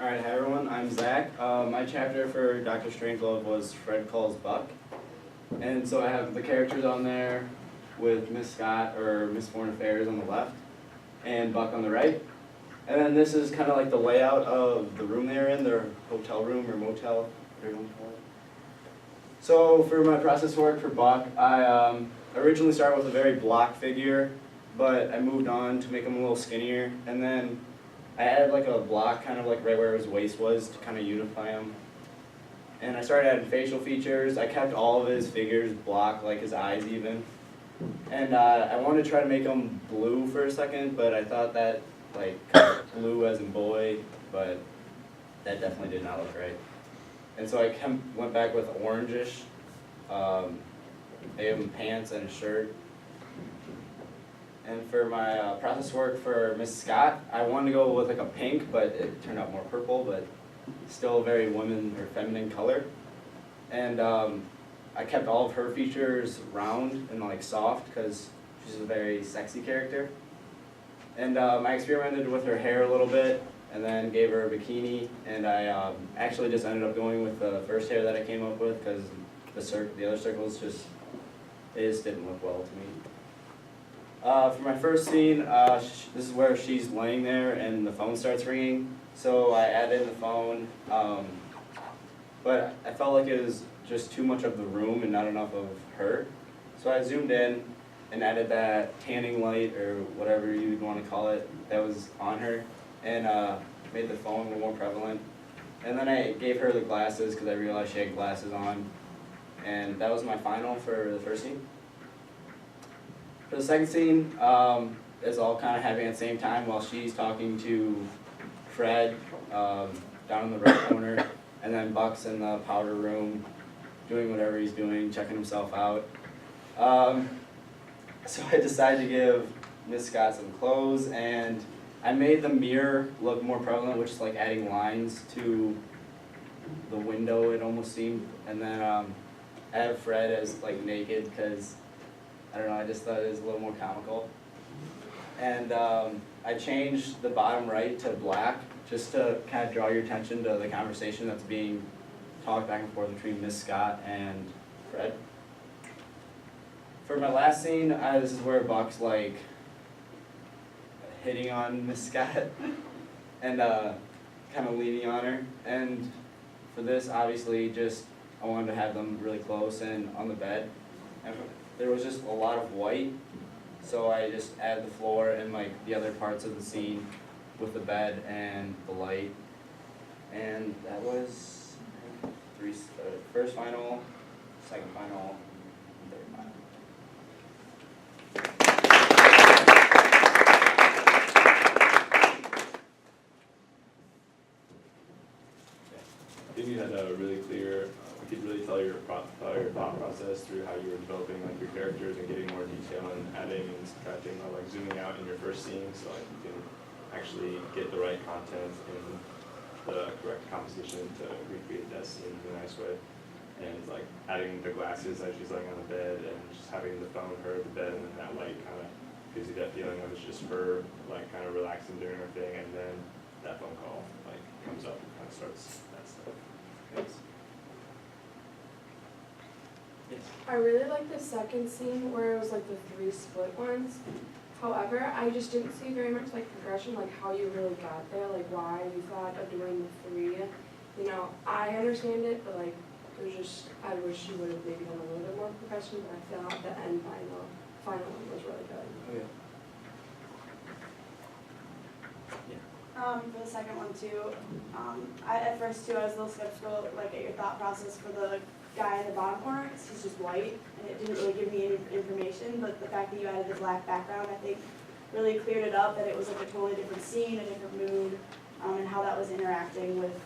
Alright, hi everyone, I'm Zach. My chapter for Dr. Stranglove was Fred Calls Buck. And so I have the characters on there with Miss Scott, or Miss Foreign Affairs on the left, and Buck on the right. And then this is kind of like the layout of the room they're in, their hotel room or motel, whatever you want to call it. So for my process work for Buck, I originally started with a very block figure, but I moved on to make him a little skinnier, and then I added like a block kind of like right where his waist was to kind of unify him. And I started adding facial features. I kept all of his figures block, like his eyes even. And I wanted to try to make him blue for a second, but I thought that like blue as in boy, but that definitely did not look right. And so I went back with orangish. I gave him pants and a shirt. And for my process work for Miss Scott, I wanted to go with like a pink, but it turned out more purple, but still a very women or feminine color. And I kept all of her features round and like soft because she's a very sexy character. And I experimented with her hair a little bit and then gave her a bikini. And I actually just ended up going with the first hair that I came up with because the other circles just didn't look well to me. For my first scene, this is where she's laying there and the phone starts ringing. So I added in the phone, but I felt like it was just too much of the room and not enough of her. So I zoomed in and added that tanning light or whatever you'd want to call it that was on her, and made the phone a little more prevalent. And then I gave her the glasses because I realized she had glasses on. And that was my final for the first scene. For the second scene, it's all kind of happening at the same time while she's talking to Fred down in the right corner, and then Buck's in the powder room doing whatever he's doing, checking himself out. So I decided to give Miss Scott some clothes, and I made the mirror look more prevalent, which is like adding lines to the window, it almost seemed. And then I have Fred as like naked because I don't know, I just thought it was a little more comical. And I changed the bottom right to black just to kind of draw your attention to the conversation that's being talked back and forth between Miss Scott and Fred. For my last scene, this is where Buck's like hitting on Miss Scott and kind of leaning on her. And for this, obviously, just I wanted to have them really close and on the bed. And there was just a lot of white, so I just added the floor and like the other parts of the scene with the bed and the light. And that was first final, second final, and third final. I think you had a really clear, you could really tell your thought process through how you were developing like your characters and getting more detail and adding and subtracting or like zooming out in your first scene so like you can actually get the right content and the correct composition to recreate that scene in a nice way. And like adding the glasses as she's laying on the bed and just having the phone, her, the bed, and then that light kind of gives you that feeling of it's just her like kind of relaxing doing her thing, and then that phone call like comes up and kind of starts that stuff. Thanks. Yes. I really like the second scene where it was like the three split ones. However, I just didn't see very much like progression, like how you really got there, like why you thought of doing the three. You know, I understand it, but like it was just, I wish you would have maybe done a little bit more progression, but I thought the end final one was really good. Oh, yeah. For the second one too, at first too I was a little skeptical like at your thought process for the guy in the bottom corner because he's just white and it didn't really give me any information, but the fact that you added the black background I think really cleared it up, that it was like a totally different scene, a different mood, and how that was interacting with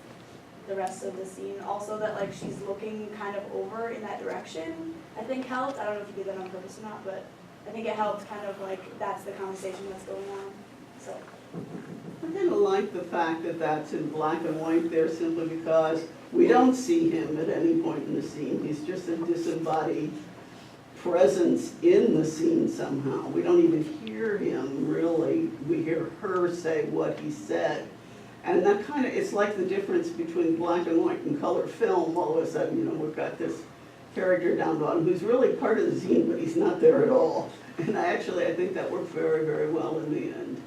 the rest of the scene. Also that like she's looking kind of over in that direction I think helped. I don't know if you did that on purpose or not, but I think it helped kind of like that's the conversation that's going on. So. I kind of like the fact that that's in black and white there simply because we don't see him at any point in the scene. He's just a disembodied presence in the scene somehow. We don't even hear him really. We hear her say what he said. And that kind of, it's like the difference between black and white and color film. All of a sudden, you know, we've got this character down bottom who's really part of the scene, but he's not there at all. And I think that worked very, very well in the end.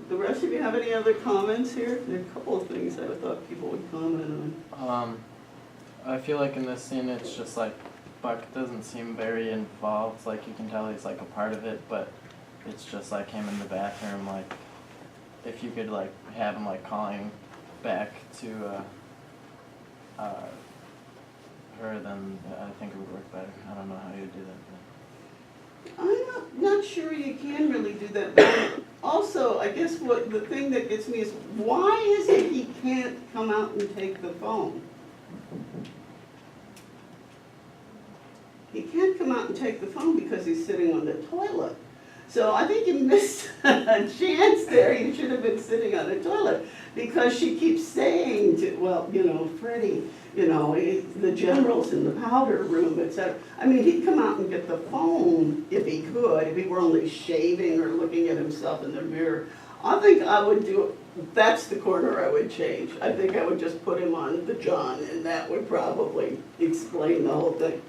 The rest of you have any other comments here? There are a couple of things I thought people would comment on. I feel like in this scene, it's just like Buck doesn't seem very involved. Like you can tell he's like a part of it, but it's just like him in the bathroom. Like if you could like have him like calling back to her, then I think it would work better. I don't know how you would do that. I'm not sure you can really do that. But also, I guess what the thing that gets me is, why is it he can't come out and take the phone? He can't come out and take the phone because he's sitting on the toilet. So I think you missed a chance there. You should have been sitting on the toilet, because she keeps saying to, well, you know, Freddie, you know, the general's in the powder room, etc. I mean, he'd come out and get the phone if he could, if he were only shaving or looking at himself in the mirror. I think I would do it. That's the corner I would change. I think I would just put him on the John, and that would probably explain the whole thing.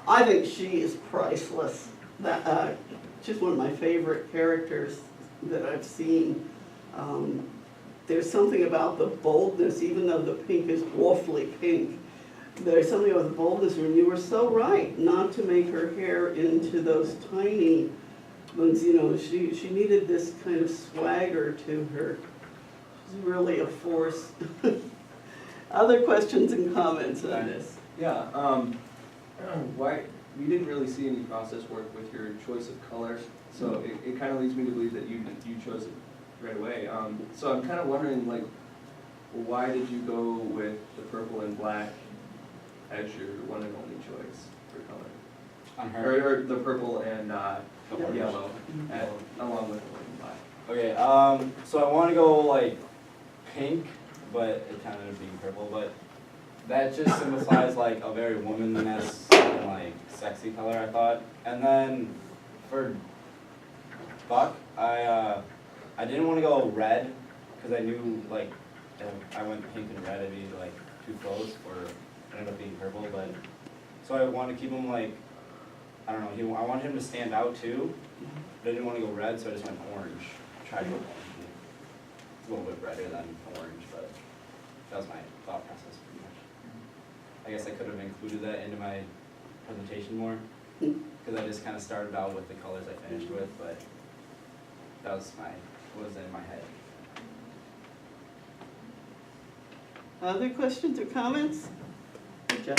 I think she is priceless. That, she's one of my favorite characters that I've seen. There's something about the boldness, even though the pink is awfully pink. There's something about the boldness, and you were so right not to make her hair into those tiny ones. You know, she needed this kind of swagger to her. She's really a force. Other questions and comments on this? Yeah, why, we didn't really see any process work with your choice of color, so it kind of leads me to believe that you chose it right away. So I'm kind of wondering, like, why did you go with the purple and black as your one and only choice for color? On her? Or the purple and yellow, along with the white and black. Okay, so I want to go like pink, but it kind of ended up being purple, but that just signifies like a very womanliness and like sexy color, I thought. And then for Buck, I didn't want to go red, because I knew like if I went pink and red, it'd be like too close, or it ended up being purple. But so I wanted to keep him like, I don't know, I wanted him to stand out too, but I didn't want to go red, so I just went orange. Tried to go orange. It's a little bit redder than orange, but that was my thought process pretty much. I guess I could have included that into my presentation more, because I just kind of started out with the colors I finished with, but that was what was in my head. Other questions or comments? Good job.